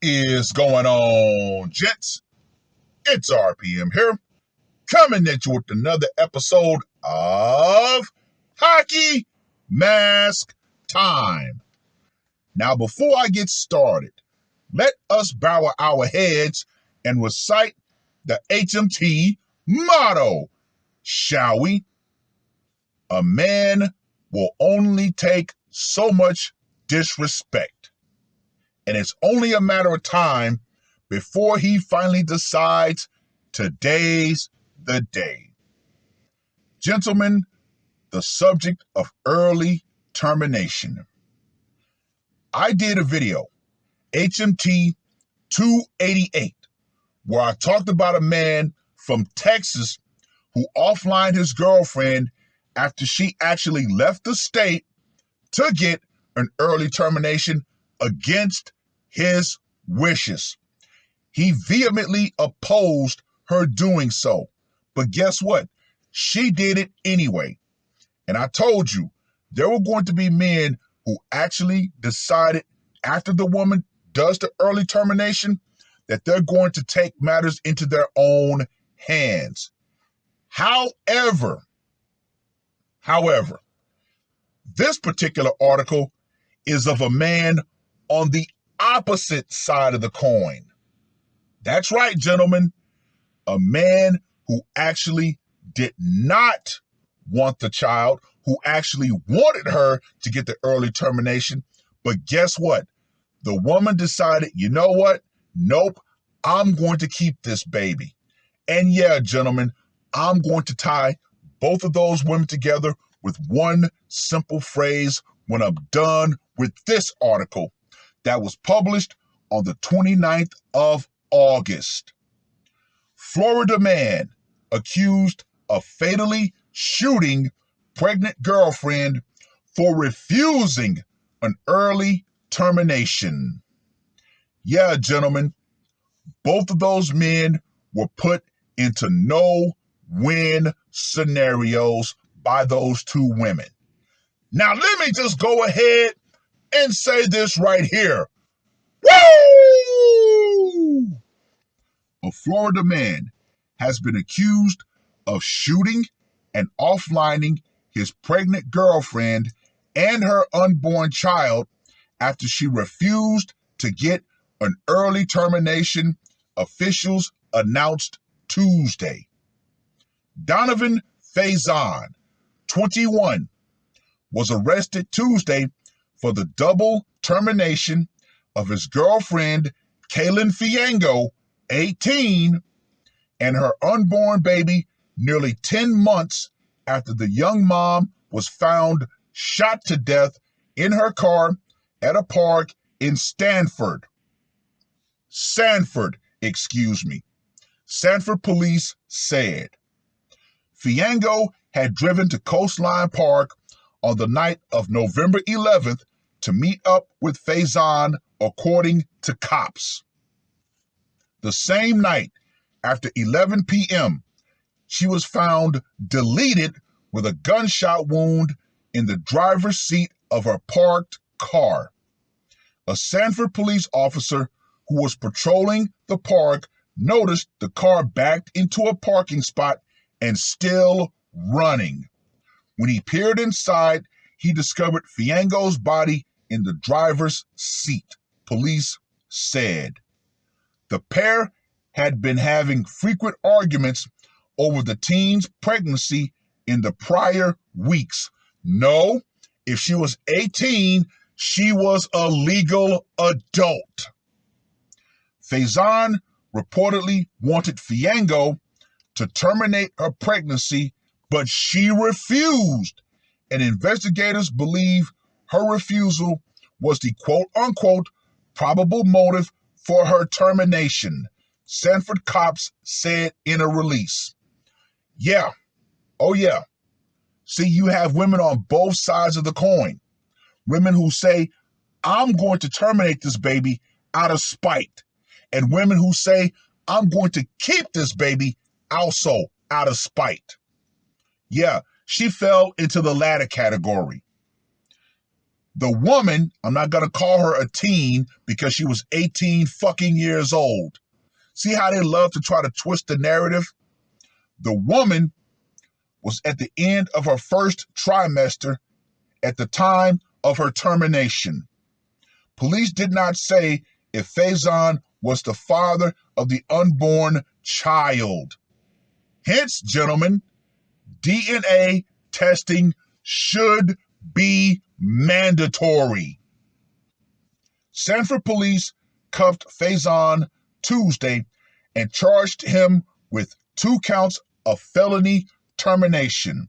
Is going on, gents? It's R.P.M. here, coming at you with another episode of Hockey Mask Time. Now, before I get started, let us bow our heads and recite the HMT motto, shall we? A man will only take so much disrespect. And it's only a matter of time before he finally decides today's the day. Gentlemen, the subject of early termination. I did a video, HMT 288, where I talked about a man from Texas who offlined his girlfriend after she actually left the state to get an early termination against his wishes. He vehemently opposed her doing so. But guess what? She did it anyway. And I told you, there were going to be men who actually decided after the woman does the early termination that they're going to take matters into their own hands. However, this particular article is of a man on the opposite side of the coin. That's right, gentlemen. A man who actually did not want the child, who actually wanted her to get the early termination. But guess what? The woman decided, you know what? Nope, I'm going to keep this baby. And yeah, gentlemen, I'm going to tie both of those women together with one simple phrase when I'm done with this article that was published on the 29th of August. Florida man accused of fatally shooting pregnant girlfriend for refusing an early termination. Yeah, gentlemen, both of those men were put into no-win scenarios by those two women. Now, let me just go ahead and say this right here. Woo! A Florida man has been accused of shooting and offlining his pregnant girlfriend and her unborn child after she refused to get an early termination, officials announced Tuesday. Donovan Faison, 21, was arrested Tuesday for the double termination of his girlfriend, Kaylin Fiango, 18, and her unborn baby nearly 10 months after the young mom was found shot to death in her car at a park in Sanford, police said. Fiango had driven to Coastline Park on the night of November 11th to meet up with Faison, according to cops. The same night, after 11 p.m., she was found deleted with a gunshot wound in the driver's seat of her parked car. A Sanford police officer who was patrolling the park noticed the car backed into a parking spot and still running. When he peered inside, he discovered Fiango's body in the driver's seat, police said. The pair had been having frequent arguments over the teen's pregnancy in the prior weeks. No, if she was 18, she was a legal adult. Faison reportedly wanted Fiango to terminate her pregnancy, but she refused, and investigators believe her refusal was the quote-unquote probable motive for her termination, Sanford cops said in a release. Yeah, oh yeah. See, you have women on both sides of the coin. Women who say, I'm going to terminate this baby out of spite. And women who say, I'm going to keep this baby also out of spite. Yeah, she fell into the latter category. The woman, I'm not going to call her a teen because she was 18 fucking years old. See how they love to try to twist the narrative? The woman was at the end of her first trimester at the time of her termination. Police did not say if Faison was the father of the unborn child. Hence, gentlemen, DNA testing should be mandatory. Sanford police cuffed Faison Tuesday and charged him with 2 counts of felony termination,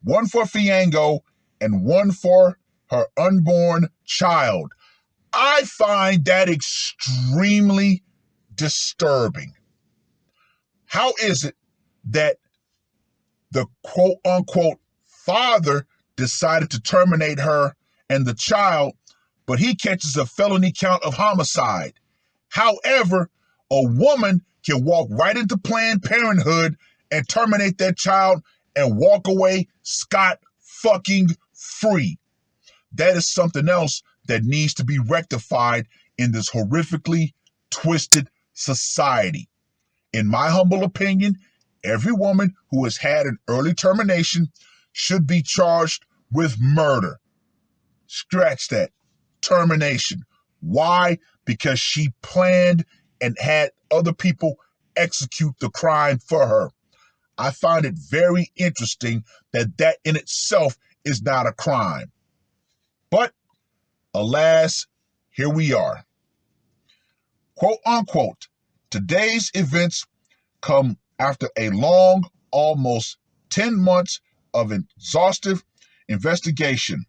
1 for Fiango and 1 for her unborn child. I find that extremely disturbing. How is it that the quote-unquote father decided to terminate her and the child, but he catches a felony count of homicide? However, a woman can walk right into Planned Parenthood and terminate that child and walk away scot-fucking-free. That is something else that needs to be rectified in this horrifically twisted society. In my humble opinion, every woman who has had an early termination should be charged with murder. Scratch that. Termination. Why? Because she planned and had other people execute the crime for her. I find it very interesting that that in itself is not a crime. But, alas, here we are. Quote unquote, today's events come after a long, almost 10 months of exhaustive investigation,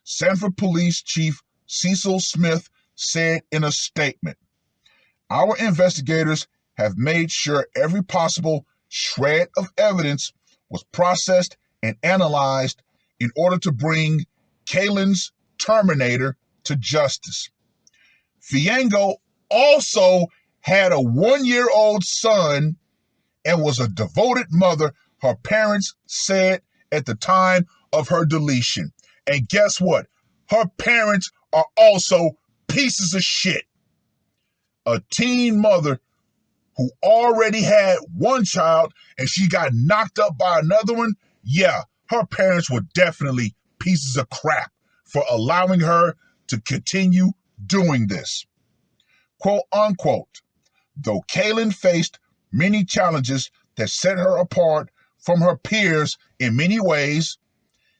Sanford Police Chief Cecil Smith said in a statement. Our investigators have made sure every possible shred of evidence was processed and analyzed in order to bring Kaylin's terminator to justice. Fiango also had a 1-year-old son and was a devoted mother, her parents said at the time of her deletion. And guess what? Her parents are also pieces of shit. A teen mother who already had one child and she got knocked up by another one, yeah, her parents were definitely pieces of crap for allowing her to continue doing this. Quote unquote, though Kaylin faced many challenges that set her apart from her peers in many ways,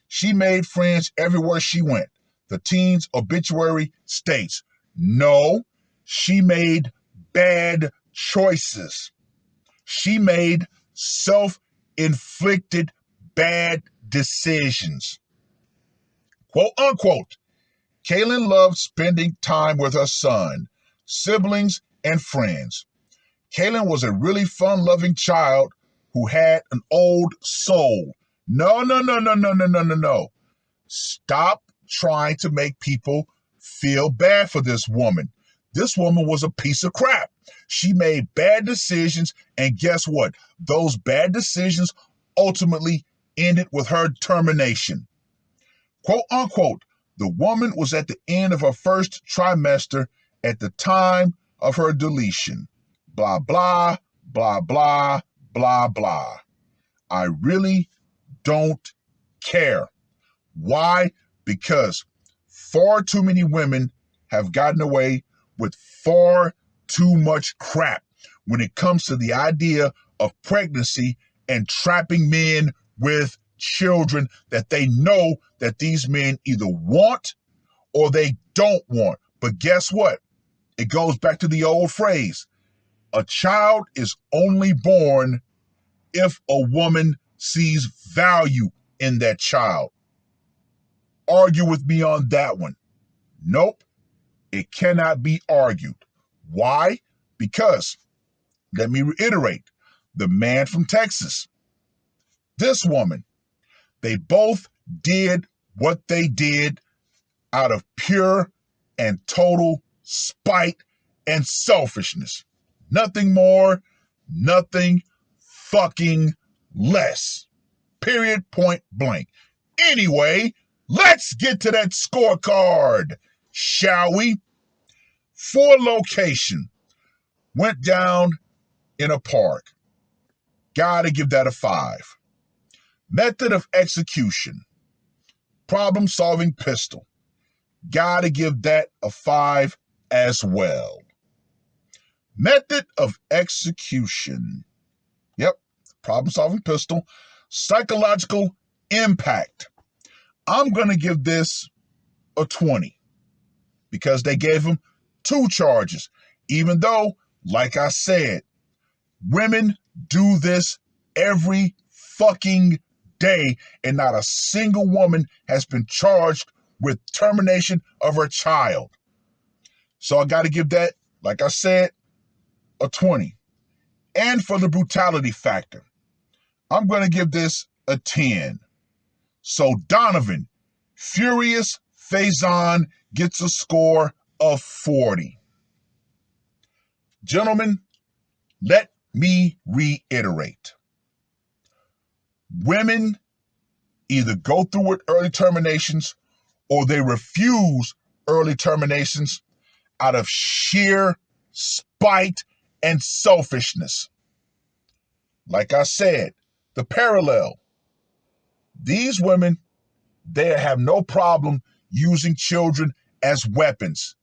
she made friends everywhere she went. The teen's obituary states, no, she made bad choices. She made self-inflicted bad decisions. Quote unquote, Kaylin loved spending time with her son, siblings, and friends. Kaylin was a really fun-loving child who had an old soul. No. Stop trying to make people feel bad for this woman. This woman was a piece of crap. She made bad decisions, and guess what? Those bad decisions ultimately ended with her termination. Quote unquote, the woman was at the end of her first trimester at the time of her deletion. Blah, blah, blah, blah, blah, blah. I really don't care. Why? Because far too many women have gotten away with far too much crap when it comes to the idea of pregnancy and trapping men with children that they know that these men either want or they don't want. But guess what? It goes back to the old phrase. A child is only born if a woman sees value in that child. Argue with me on that one. Nope, it cannot be argued. Why? Because, let me reiterate, the man from Texas, this woman, they both did what they did out of pure and total spite and selfishness. Nothing more, nothing fucking less. Period, point blank. Anyway, Let's get to that scorecard, shall we? For location, went down in a park. Gotta give that a 5. Method of execution, problem-solving pistol. Gotta give that a 5 as well. Method of execution. Yep, problem-solving pistol. Psychological impact. I'm going to give this a 20 because they gave him 2 charges. Even though, like I said, women do this every fucking day and not a single woman has been charged with termination of her child. So I got to give that, like I said, a 20. And for the brutality factor, I'm going to give this a 10. So Donovan, Furious Faison gets a score of 40. Gentlemen, let me reiterate. Women either go through with early terminations or they refuse early terminations out of sheer spite and selfishness. Like I said, the parallel. These women, they have no problem using children as weapons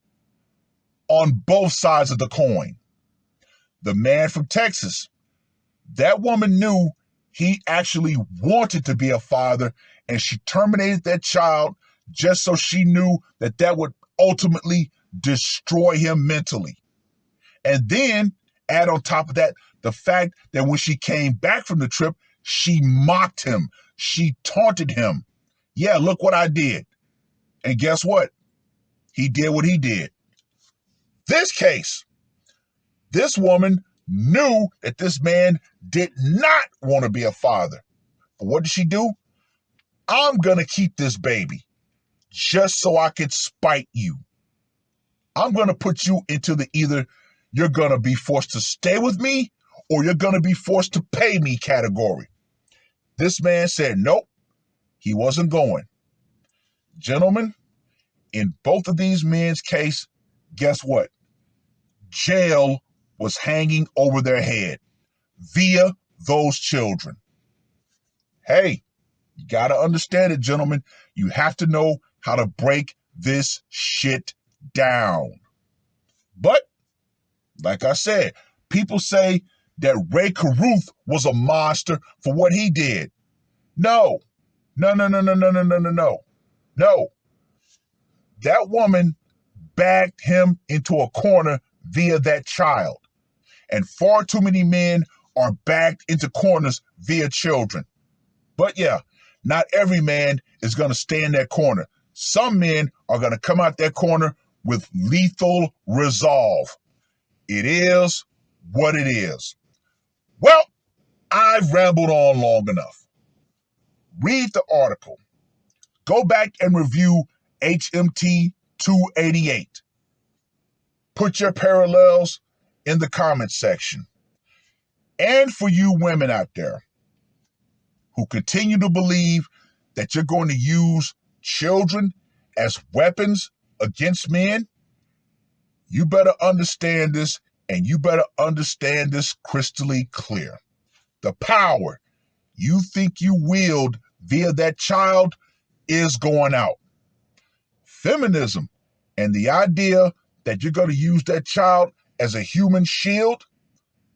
on both sides of the coin. The man from Texas, that woman knew he actually wanted to be a father, and she terminated that child just so she knew that that would ultimately destroy him mentally. And then add on top of that the fact that when she came back from the trip, she mocked him. She taunted him. Yeah, look what I did. And guess what? He did what he did. This case, this woman knew that this man did not want to be a father. But what did she do? I'm going to keep this baby just so I can spite you. I'm going to put you into the either you're going to be forced to stay with me or you're going to be forced to pay me category. This man said, nope, he wasn't going. Gentlemen, in both of these men's case, guess what? Jail was hanging over their head via those children. Hey, you got to understand it, gentlemen. You have to know how to break this shit down. But, like I said, people say that Ray Caruth was a monster for what he did. No. No. That woman backed him into a corner via that child. And far too many men are backed into corners via children. But yeah, not every man is going to stay in that corner. Some men are going to come out that corner with lethal resolve. It is what it is. Well, I've rambled on long enough. Read the article. Go back and review HMT 288. Put your parallels in the comments section. And for you women out there who continue to believe that you're going to use children as weapons against men, you better understand this, and you better understand this crystally clear. The power you think you wield via that child is going out. Feminism and the idea that you're going to use that child as a human shield,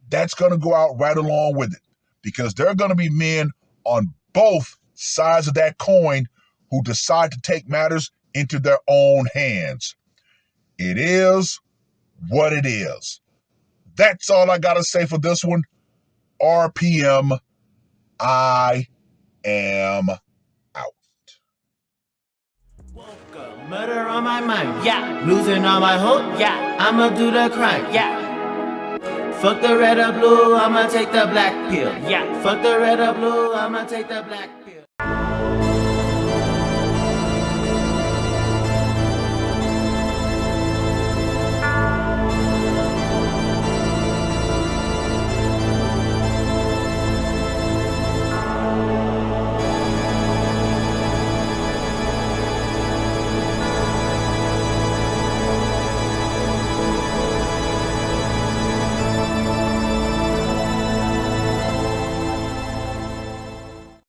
that's going to go out right along with it, because there are going to be men on both sides of that coin who decide to take matters into their own hands. It is what it is. That's all I got to say for this one. R.P.M. I am out. Woke up, murder on my mind, yeah. Losing all my hope, yeah. I'ma do the crime, yeah. Fuck the red or blue, I'ma take the black pill, yeah. Fuck the red or blue, I'ma take the black pill.